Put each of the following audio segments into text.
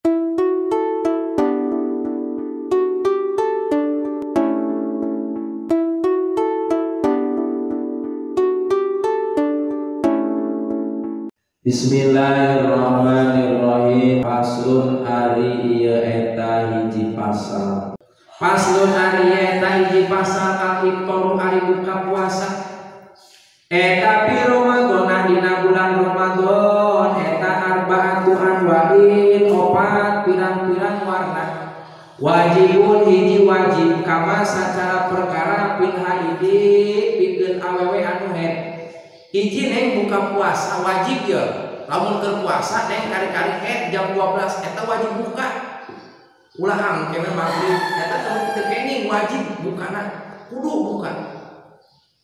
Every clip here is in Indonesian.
Bismillahirrahmanirrahim. Faslun ari ieu eta hiji pasal. Faslun ari eta hiji pasal al-iftaru ari buka puasa. Eta fi Ramadan dina bulan Ramadan eta arba'atu anwa'in opat pirang-pirang warna. Wajibun hiji wajib kama sacara perkara pin haidi pikeun awewe anu haid. Hiji neng buka puasa wajib ya. Lamun keur puasa neng kari-kari jam 12 eta wajib buka. Ulah kene maghrib eta teu kene wajib bukana kudu buka.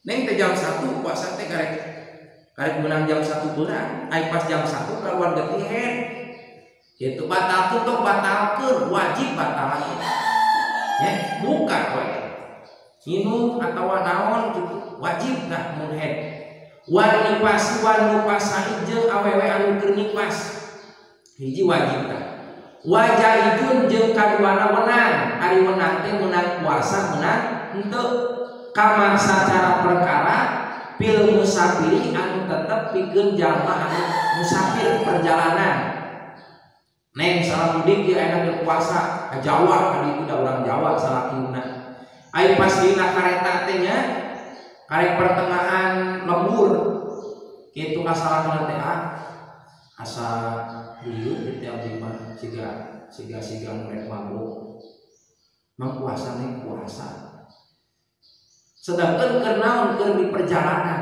Neng teh jam 1 puasa teh karek menang jam 1 beurang, ai pas jam 1 kaluar deui head. Kitu batalkeun tong batalkeun wajib batalan. Ya, buka we. Minum atawa naon kitu wajib nah mun head. Wan nipasi wan nupasai jeung awewe anu keur nipas hiji wajib tah. Wajahidun jeung kaduana menang, ari menang teh menang puasa menang henteu kama sacara perkara pil musafiri anu tetep pikeun jalma anu musafir perjalanan. Neng salah mudik ieu aya keur puasa ka Jawa kali itu da urang Jawa salakina. Ai pas dina kareta teh nya karek pertengahan lembur kitu kasalahan teh asa dieu teh abdi mah siga murek mabuk mang puasa nih puasa sedangkan keur naon keur di perjalanan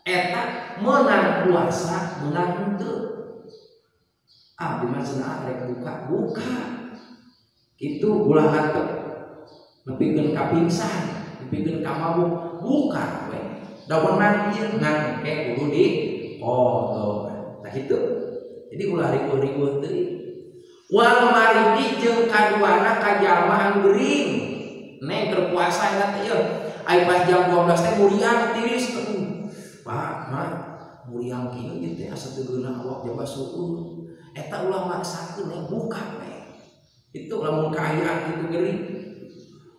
eta meunang puasa meunang henteu abdi mah cenah rek buka kitu ulah hateu nepikeun ka pingsan nepikeun ka mabuk buka we da wenang ieu ngan kudu di tah kitu jadi ulah riweuh teuing wal maridi jeung kaduana ka jalma anu gering neng keur puasa eta teh ai pas jam 12 teh muriang tiris mah muriang kieu ieu teh asa teu geunah awak jaba sueuh eta ulah maksakeun neng buka we itu lamun kaayaan kitu gering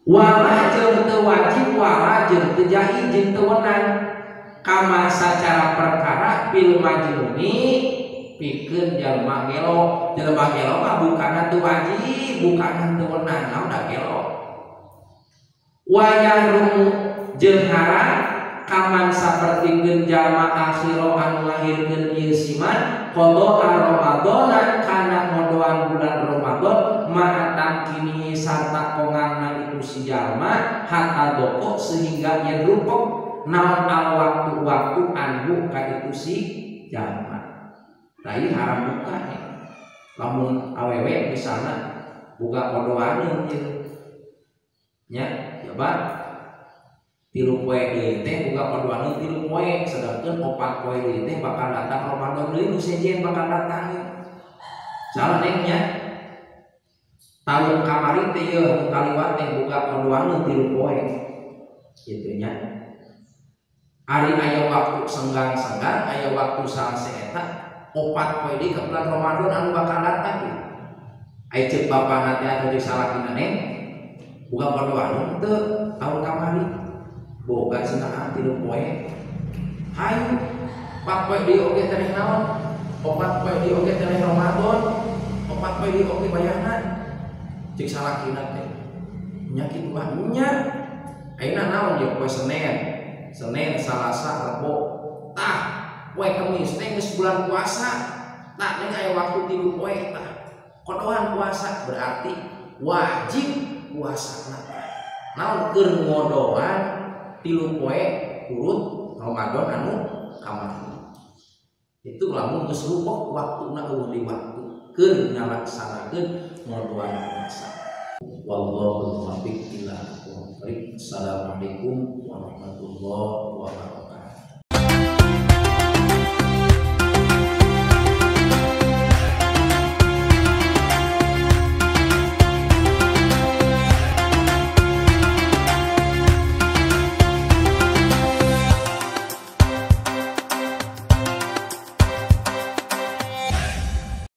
wala jeung teu wajib wala jeung teu jahil jeung teu wenang kama sacara perkara fil majnuni pikeun jalma gelo mah bukana teu wajib bukana teu wenang naon da gelo wayahrumu jeung haram kaman sapertikeun jalma akhiro anu lahirkeun ieu siman qada Ramadan kana ngodoan bulan Ramadan ma'atan kini sarta kongangna itu si jalma hatta doko sehingga yen rupok naon al waktu anhu ka itu si jalma. Tadi haram buka nih. Lamun awewe misalna buka kodoan nya coba 3 poe deui teh buka kodoan 3 poe sedangkan 4 poe deui teh bakal datang Ramadan deui nu sejen bakal datang. Salah neng nya tahun kamari teh ieu kaliwat teh buka kodoan 3 poe kitu nya. Ari aya waktu senggang aya waktu salse eta 4 poe deui ka bulan Ramadan anu bakal datang. Ai ceuk bapana teh anu disalakina neng buka kodoan teu tahun kamari boga cenah 3 poe. Hayu 4 poe deui oge teh naon? 4 poe deui oge teh Ramadan. 4 poe deui oge bayarna. Cek salakina teh nya kitu nya ayeuna naon ya poe Senin, Salasa, Rebo tah poe Kamis teh geus bulan puasa tah neng aya waktu 3 poe tah kodoan puasa berarti wajib puasana naon keur ngodoan 3 poe urut Ramadan anu kamari itu lamun geus rupok waktuna eueuh di waktu keur ngalaksanakeun ngodoan puasa. Wallahu muwaffiq ila aqwamit thoriq. Assalamualaikum warahmatullahi wabarakatuh.